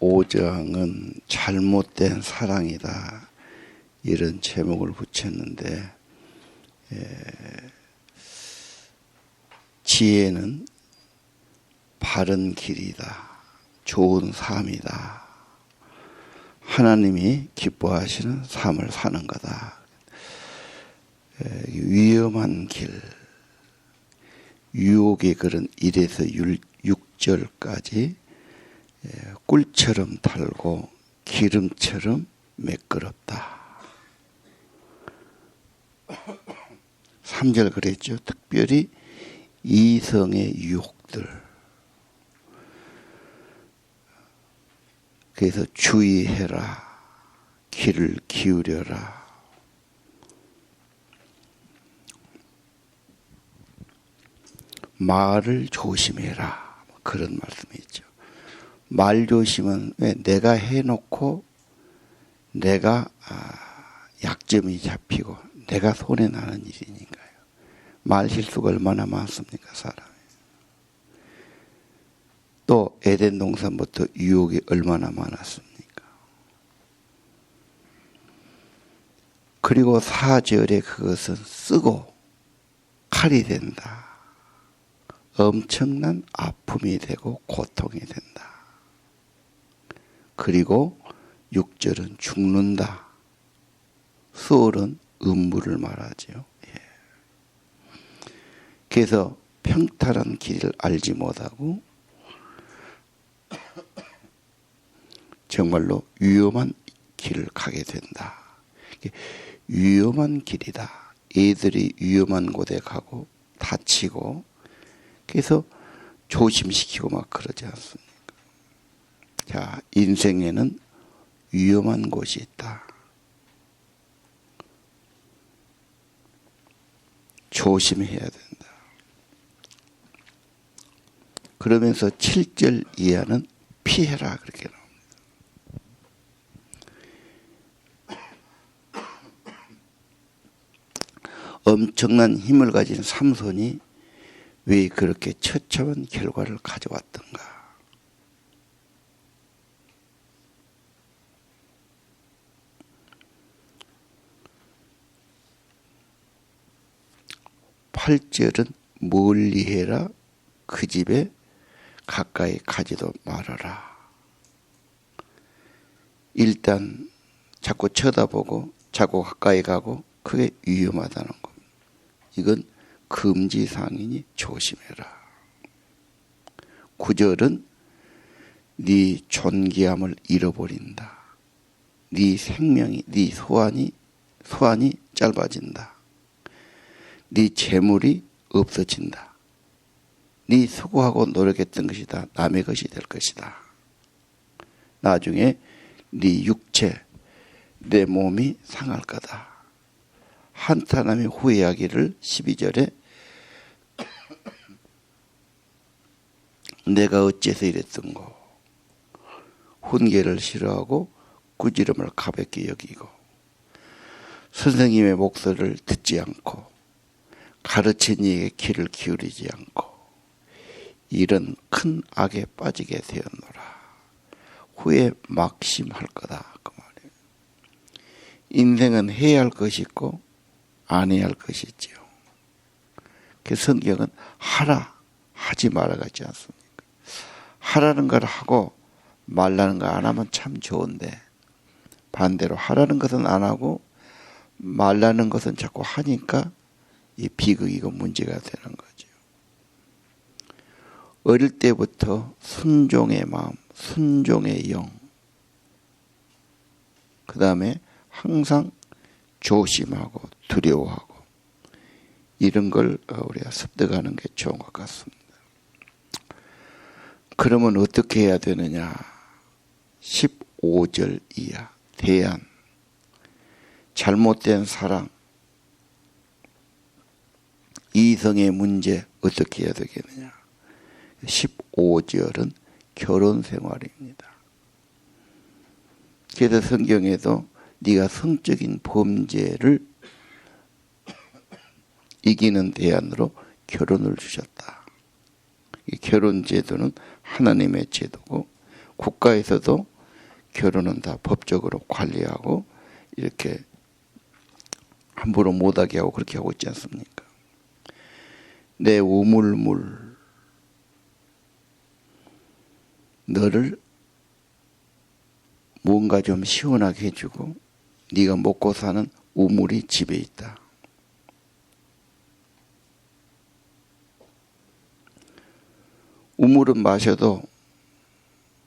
15장은 잘못된 사랑이다, 이런 제목을 붙였는데, 지혜는 바른 길이다, 좋은 삶이다, 하나님이 기뻐하시는 삶을 사는 거다. 위험한 길, 유혹의 글은 1에서 6절까지 꿀처럼 달고 기름처럼 매끄럽다. 3절 그랬죠. 특별히 이성의 유혹들. 그래서 주의해라, 귀를 기울여라. 말을 조심해라, 그런 말씀이 있죠. 말 조심은 왜 내가 해놓고 내가 약점이 잡히고 내가 손해나는 일이니까요. 말 실수가 얼마나 많습니까, 사람이. 또 에덴 동산부터 유혹이 얼마나 많았습니까. 그리고 4절에 그것은 쓰고 칼이 된다. 엄청난 아픔이 되고 고통이 된다. 그리고 6절은 죽는다. 수월은 음부를 말하죠. 그래서 평탄한 길을 알지 못하고 정말로 위험한 길을 가게 된다. 위험한 길이다. 애들이 위험한 곳에 가고 다치고 그래서 조심시키고 막 그러지 않습니까? 자, 인생에는 위험한 곳이 있다. 조심해야 된다. 그러면서 7절 이하는 피해라, 그렇게 나옵니다. 엄청난 힘을 가진 삼손이 왜 그렇게 처참한 결과를 가져왔던가? (8절은) 멀리해라, 그 집에 가까이 가지도 말아라. 일단 자꾸 쳐다보고 자꾸 가까이 가고 그게 위험하다는 겁니다. 이건 금지사항이니 조심해라. 9절은 네 존귀함을 잃어버린다. 네 생명이, 네 소환이 짧아진다. 네 재물이 없어진다. 네 수고하고 노력했던 것이 다 남의 것이 될 것이다. 나중에 네 육체, 내 몸이 상할 거다. 한탄하며 후회하기를 12절에 내가 어째서 이랬던고. 훈계를 싫어하고 꾸지람을 가볍게 여기고 선생님의 목소리를 듣지 않고 가르친 이에게 귀를 기울이지 않고 이런 큰 악에 빠지게 되었노라. 후에 막심할 거다, 그 말이에요. 인생은 해야 할 것이 있고 안 해야 할 것이 있지요. 그 성경은 하라, 하지 말아 같지 않습니까? 하라는 걸 하고 말라는 거 안 하면 참 좋은데, 반대로 하라는 것은 안 하고 말라는 것은 자꾸 하니까 이 비극이고 문제가 되는 거죠. 어릴 때부터 순종의 마음, 순종의 영, 그 다음에 항상 조심하고 두려워하고 이런 걸 우리가 습득하는 게 좋은 것 같습니다. 그러면 어떻게 해야 되느냐? 15절 이하 대안, 잘못된 사랑, 이성의 문제 어떻게 해야 되겠느냐? 15절은 결혼 생활입니다. 그래서 성경에도 네가 성적인 범죄를 이기는 대안으로 결혼을 주셨다. 이 결혼 제도는 하나님의 제도고 국가에서도 결혼은 다 법적으로 관리하고 이렇게 함부로 못하게 하고 그렇게 하고 있지 않습니까? 내 우물물 너를 뭔가 좀 시원하게 해주고 네가 먹고 사는 우물이 집에 있다. 우물은 마셔도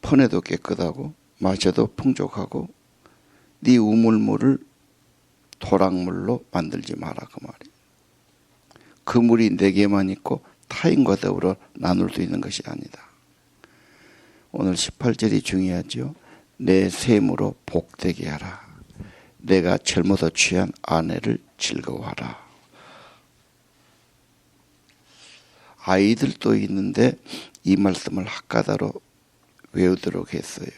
퍼내도 깨끗하고 마셔도 풍족하고 네 우물물을 도랑물로 만들지 마라 그 말이에요. 그 물이 내게만 있고 타인과 더불어 나눌 수 있는 것이 아니다. 오늘 18절이 중요하죠. 내 셈으로 복되게 하라. 내가 젊어서 취한 아내를 즐거워하라. 아이들도 있는데 이 말씀을 학가다로 외우도록 했어요.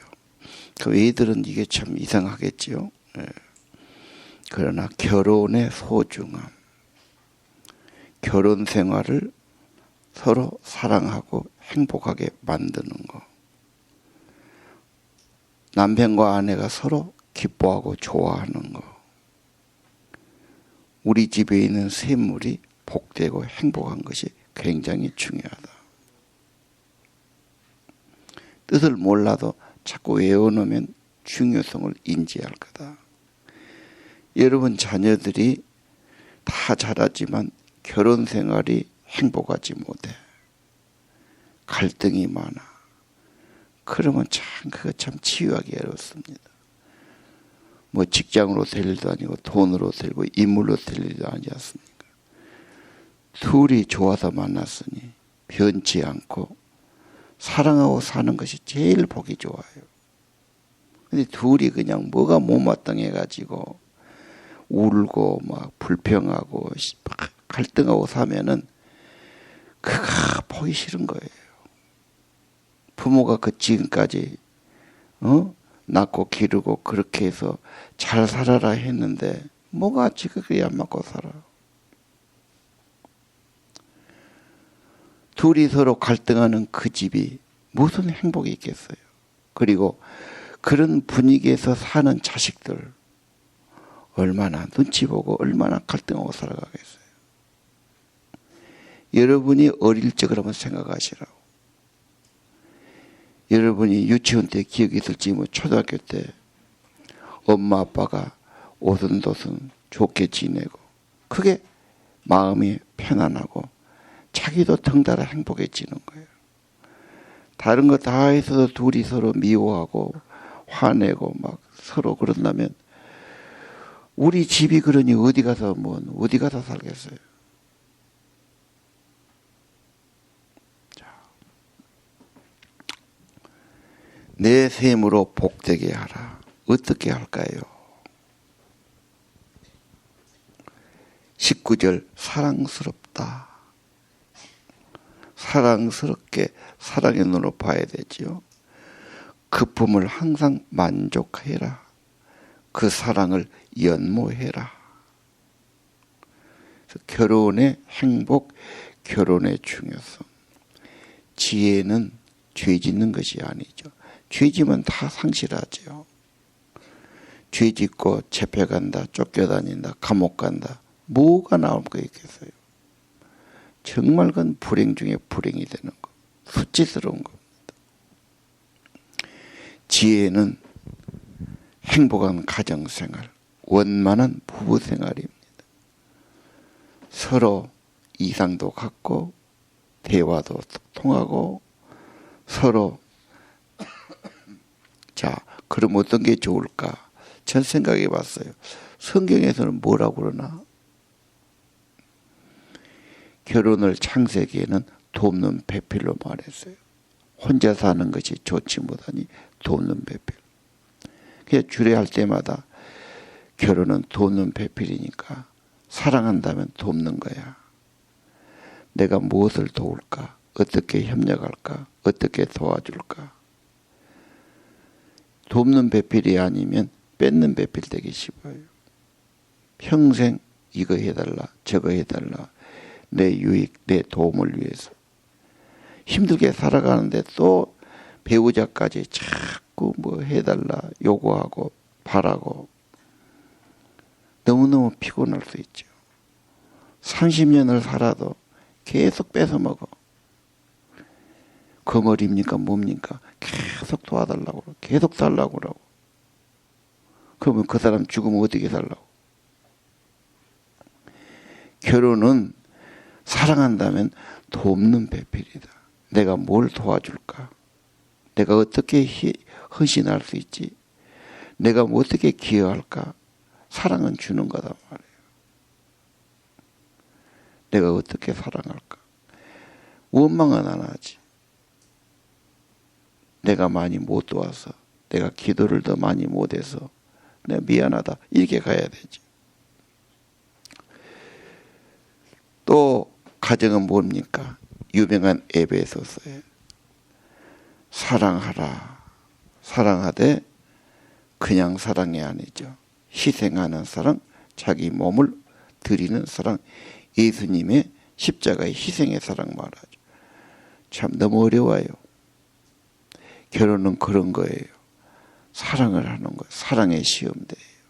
그 애들은 이게 참 이상하겠지요. 그러나 결혼의 소중함, 결혼 생활을 서로 사랑하고 행복하게 만드는 것, 남편과 아내가 서로 기뻐하고 좋아하는 것, 우리 집에 있는 샘물이 복되고 행복한 것이 굉장히 중요하다. 뜻을 몰라도 자꾸 외워놓으면 중요성을 인지할 거다. 여러분 자녀들이 다 잘하지만 결혼 생활이 행복하지 못해. 갈등이 많아. 그러면 그거 참 치유하기 어렵습니다. 뭐 직장으로 될 일도 아니고 돈으로 되고 인물로 될 일도 아니지 않습니까? 둘이 좋아서 만났으니 변치 않고 사랑하고 사는 것이 제일 보기 좋아요. 근데 둘이 그냥 뭐가 못마땅해가지고 울고 막 불평하고 갈등하고 사면은 그가 보기 싫은 거예요. 부모가 그 지금까지 낳고 기르고 그렇게 해서 잘 살아라 했는데 뭐가 지금 그게 안 맞고 살아. 둘이 서로 갈등하는 그 집이 무슨 행복이 있겠어요. 그리고 그런 분위기에서 사는 자식들 얼마나 눈치 보고 얼마나 갈등하고 살아가겠어요. 여러분이 어릴 적을 한번 생각하시라고. 여러분이 유치원 때 기억이 있을지 뭐 초등학교 때 엄마 아빠가 오순도순 좋게 지내고 그게 마음이 편안하고 자기도 덩달아 행복해지는 거예요. 다른 거 다 해서도 둘이 서로 미워하고 화내고 막 서로 그런다면 우리 집이 그러니 어디 가서 살겠어요. 내 셈으로 복되게 하라. 어떻게 할까요? 19절 사랑스럽다. 사랑스럽게 사랑의 눈으로 봐야 되지요. 그 품을 항상 만족해라. 그 사랑을 연모해라. 결혼의 행복, 결혼의 중요성. 지혜는 죄 짓는 것이 아니죠. 죄 지면 다 상실하죠. 죄 짓고 잡혀간다, 쫓겨다닌다, 감옥 간다. 뭐가 나올 거 있겠어요. 정말 그건 불행 중에 불행이 되는 거. 수치스러운 겁니다. 지혜는 행복한 가정생활, 원만한 부부생활입니다. 서로 이상도 갖고 대화도 통하고 서로 자, 그럼 어떤 게 좋을까? 전 생각해 봤어요. 성경에서는 뭐라고 그러나? 결혼을 창세기에는 돕는 배필로 말했어요. 혼자 사는 것이 좋지 못하니 돕는 배필. 그래서 주례할 때마다 결혼은 돕는 배필이니까 사랑한다면 돕는 거야. 내가 무엇을 도울까? 어떻게 협력할까? 어떻게 도와줄까? 돕는 배필이 아니면 뺏는 배필 되기 쉬워요. 평생 이거 해달라, 저거 해달라. 내 유익, 내 도움을 위해서. 힘들게 살아가는데 또 배우자까지 자꾸 뭐 해달라 요구하고 바라고 너무너무 피곤할 수 있죠. 30년을 살아도 계속 뺏어먹어. 거머리입니까 뭡니까? 계속 도와달라고 그러고 계속 살라고 그러고. 그러면 그 사람 죽으면 어떻게 살라고? 결혼은 사랑한다면 돕는 배필이다. 내가 뭘 도와줄까? 내가 어떻게 헌신할 수 있지? 내가 어떻게 기여할까? 사랑은 주는 거단 말이에요. 내가 어떻게 사랑할까? 원망은 안 하지. 내가 많이 못 도와서, 내가 기도를 더 많이 못해서 내가 미안하다 이렇게 가야 되지. 또 가정은 뭡니까? 유명한 에베소서에 사랑하라. 사랑하되 그냥 사랑이 아니죠. 희생하는 사랑, 자기 몸을 드리는 사랑, 예수님의 십자가의 희생의 사랑 말하죠. 참 너무 어려워요. 결혼은 그런 거예요. 사랑을 하는 거예요. 사랑의 시험대예요.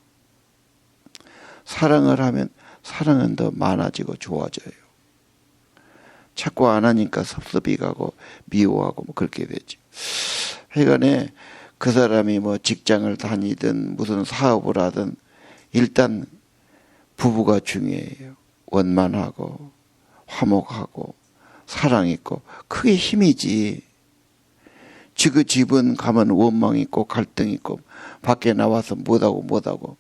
사랑을 하면 사랑은 더 많아지고 좋아져요. 자꾸 안 하니까 섭섭이 가고 미워하고 뭐 그렇게 되죠. 하여간에 그 사람이 뭐 직장을 다니든 무슨 사업을 하든 일단 부부가 중요해요. 원만하고 화목하고 사랑 있고 그게 힘이지. 그 집은 가면 원망 있고 갈등 있고 밖에 나와서 못하고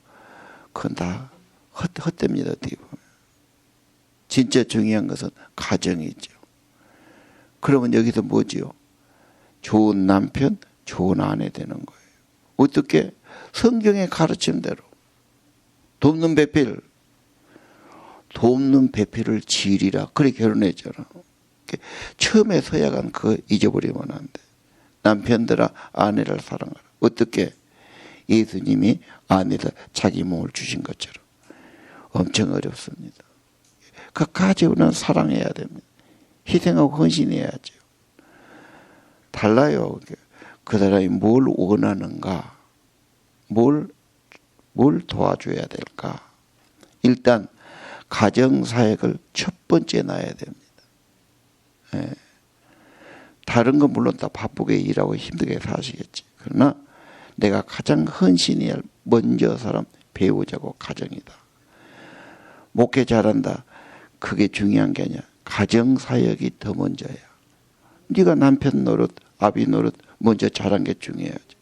그건 다 헛됩니다. 어떻게 보면. 진짜 중요한 것은 가정이죠. 그러면 여기서 뭐지요? 좋은 남편, 좋은 아내 되는 거예요. 어떻게? 성경의 가르침대로. 돕는 배필. 돕는 배필을 지으리라. 그래 결혼했잖아. 처음에 서약한 그거 잊어버리면 안 돼. 남편들아 아내를 사랑하라. 어떻게? 예수님이 아내들 자기 몸을 주신 것처럼. 엄청 어렵습니다. 그 가정은 사랑해야 됩니다. 희생하고 헌신해야죠. 달라요. 그 사람이 뭘 원하는가? 뭘 도와줘야 될까? 일단 가정사역을 첫 번째 놔야 됩니다. 예. 다른 건 물론 다 바쁘게 일하고 힘들게 사시겠지. 그러나 내가 가장 헌신해야 할 먼저 사람 배우자고 가정이다. 목회 잘한다. 그게 중요한 게 아니야. 가정사역이 더 먼저야. 네가 남편 노릇, 아비 노릇 먼저 잘한 게 중요하지.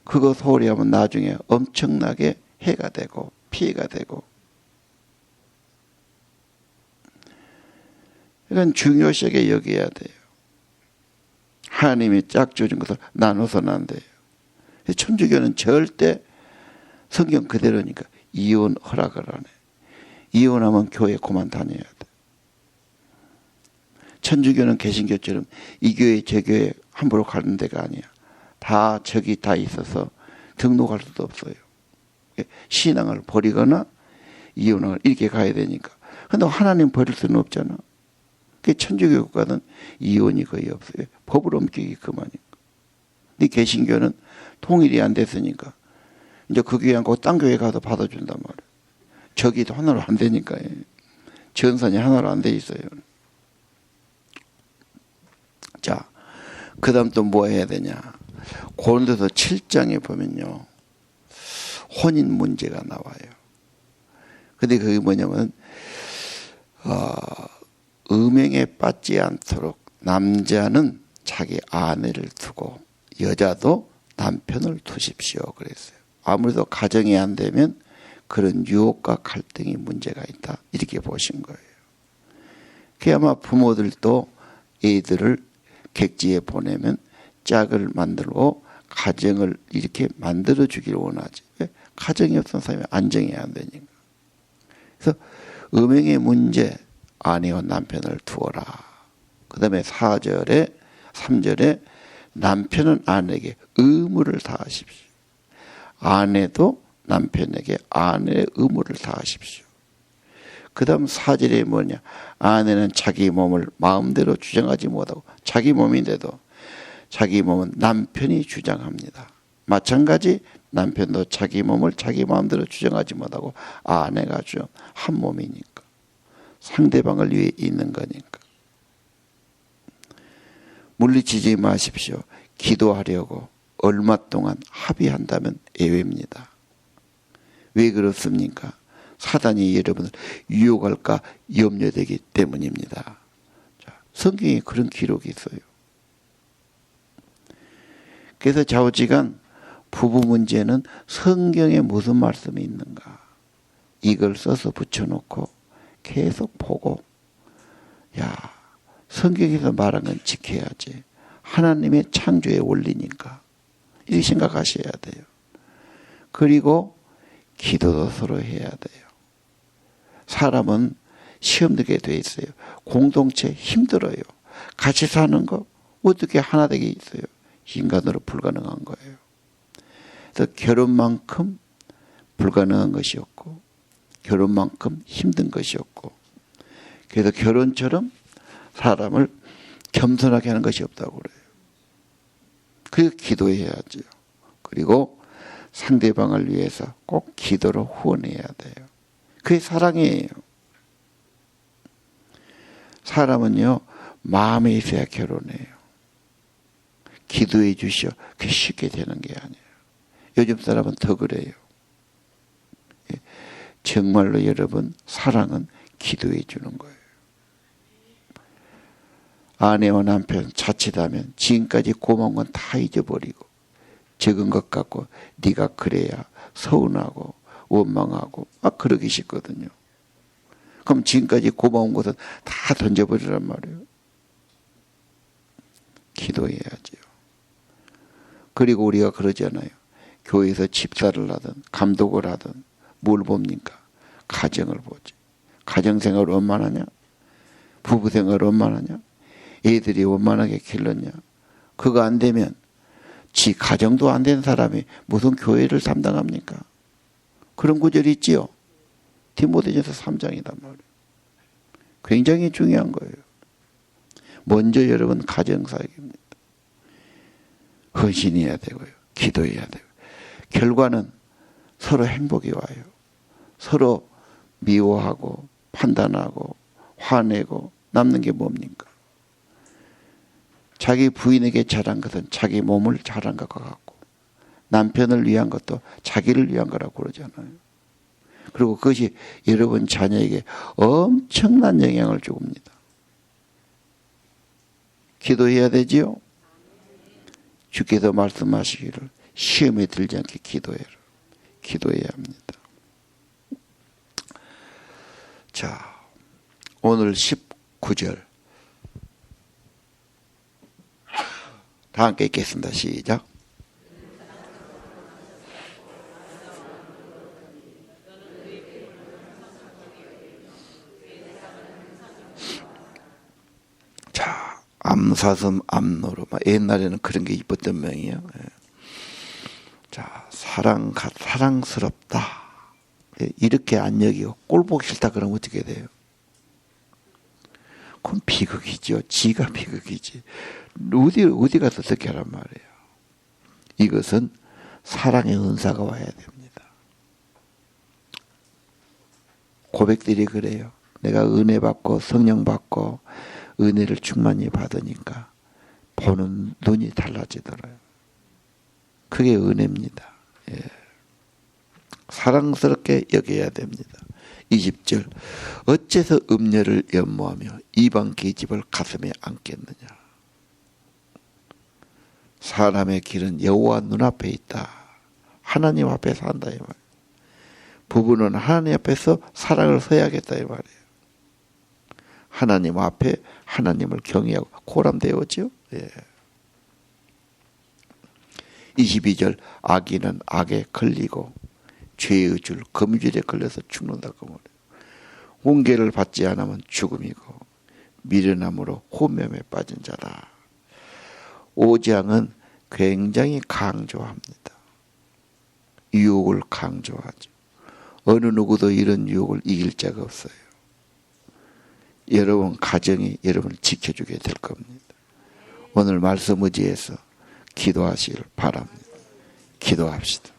그거 소홀히 하면 나중에 엄청나게 해가 되고 피해가 되고. 이건 중요시하게 여겨야 돼요. 하나님이 짝 주신 것을 나눠서는 안 돼요. 천주교는 절대 성경 그대로니까 이혼 허락을 안 해. 이혼하면 교회 그만 다녀야 돼. 천주교는 개신교처럼 이 교회 저 교회 함부로 가는 데가 아니야. 다 적이 다 있어서 등록할 수도 없어요. 신앙을 버리거나 이혼을 이렇게 가야 되니까. 근데 하나님 버릴 수는 없잖아. 천주교 국가는 이혼이 거의 없어요. 법을 엄격히 그만이니까. 근데 개신교는 통일이 안 됐으니까 이제 그 교회 않고 딴 교회 가도 받아준단 말이에요. 저기도 하나로 안 되니까요. 전선이 하나로 안 돼 있어요. 자, 그 다음 또 뭐 해야 되냐. 고린도서 7장에 보면요. 혼인 문제가 나와요. 근데 그게 뭐냐면, 음행에 빠지지 않도록 남자는 자기 아내를 두고 여자도 남편을 두십시오. 그랬어요. 아무래도 가정이 안 되면 그런 유혹과 갈등이 문제가 있다. 이렇게 보신 거예요. 그 아마 부모들도 애들을 객지에 보내면 짝을 만들고 가정을 이렇게 만들어 주기를 원하지. 왜? 가정이 없는 사람이 안정이 안 되니까. 그래서 음행의 문제, 아내와 남편을 두어라. 그 다음에 4절에 3절에 남편은 아내에게 의무를 다하십시오. 아내도 남편에게 아내의 의무를 다하십시오. 그 다음 4절에 뭐냐. 아내는 자기 몸을 마음대로 주장하지 못하고 자기 몸인데도 자기 몸은 남편이 주장합니다. 마찬가지 남편도 자기 몸을 자기 마음대로 주장하지 못하고 아내가 주장, 한 몸이니까. 상대방을 위해 있는 거니까. 물리치지 마십시오. 기도하려고 얼마 동안 합의한다면 예외입니다. 왜 그렇습니까? 사단이 여러분을 유혹할까 염려되기 때문입니다. 자, 성경에 그런 기록이 있어요. 그래서 좌우지간 부부 문제는 성경에 무슨 말씀이 있는가? 이걸 써서 붙여놓고 계속 보고, 야, 성경에서 말한 건 지켜야지. 하나님의 창조의 원리니까. 이렇게 생각하셔야 돼요. 그리고 기도도 서로 해야 돼요. 사람은 시험 들게 돼 있어요. 공동체 힘들어요. 같이 사는 거 어떻게 하나 되게 있어요. 인간으로 불가능한 거예요. 그래서 결혼만큼 불가능한 것이 없고 결혼만큼 힘든 것이 없고, 그래서 결혼처럼 사람을 겸손하게 하는 것이 없다고 그래요. 그래서 기도해야죠. 그리고 상대방을 위해서 꼭 기도로 후원해야 돼요. 그게 사랑이에요. 사람은요, 마음에 있어야 결혼해요. 기도해 주시오. 그게 쉽게 되는 게 아니에요. 요즘 사람은 더 그래요. 정말로 여러분, 사랑은 기도해 주는 거예요. 아내와 남편 자칫하면 지금까지 고마운 건 다 잊어버리고 적은 것 같고 네가 그래야 서운하고 원망하고 막 그러기 싫거든요. 그럼 지금까지 고마운 것은 다 던져버리란 말이에요. 기도해야죠. 그리고 우리가 그러잖아요. 교회에서 집사를 하든 감독을 하든 뭘 봅니까? 가정을 보지. 가정생활을 얼마나 하냐? 부부생활을 얼마나 하냐? 애들이 원만하게 길렀냐? 그거 안 되면 지 가정도 안 된 사람이 무슨 교회를 담당합니까? 그런 구절이 있지요. 디모데전서 3장이란 말이에요. 굉장히 중요한 거예요. 먼저 여러분 가정사역입니다. 헌신해야 되고요. 기도해야 되고. 결과는 서로 행복이 와요. 서로 미워하고 판단하고 화내고 남는 게 뭡니까? 자기 부인에게 잘한 것은 자기 몸을 잘한 것과 같고 남편을 위한 것도 자기를 위한 거라고 그러잖아요. 그리고 그것이 여러분 자녀에게 엄청난 영향을 줍니다. 기도해야 되지요. 주께서 말씀하시기를 시험에 들지 않게 기도해라. 기도해야 합니다. 자, 오늘 19절 다 함께 읽겠습니다. 시작. 자, 암사슴 암노루. 옛날에는 그런 게 이뻤던 명이에요. 자, 사랑스럽다. 이렇게 안 여기고 꼴 보기 싫다 그러면 어떻게 돼요? 그건 비극이죠. 지가 비극이지. 어디 가서 어떻게 하란 말이에요. 이것은 사랑의 은사가 와야 됩니다. 고백들이 그래요. 내가 은혜 받고 성령 받고 은혜를 충만히 받으니까 보는 눈이 달라지더라고요. 그게 은혜입니다. 예. 사랑스럽게 여겨야 됩니다. 20절 어째서 음녀를 연모하며 이방 계집을 가슴에 안겠느냐. 사람의 길은 여호와 눈앞에 있다. 하나님 앞에 산다 이 말이에요. 부부는 하나님 앞에서 사랑을 서야겠다 이 말이에요. 하나님 앞에 하나님을 경외하고 고람되었죠. 예. 22절 악인은 악에 걸리고 죄의 줄 거미줄에 걸려서 죽는다고 말해요. 훈계를 받지 않으면 죽음이고 미련함으로 혼명에 빠진 자다. 5장은 굉장히 강조합니다. 유혹을 강조하죠. 어느 누구도 이런 유혹을 이길 자가 없어요. 여러분 가정이 여러분을 지켜주게 될 겁니다. 오늘 말씀 의지해서 기도하시길 바랍니다. 기도합시다.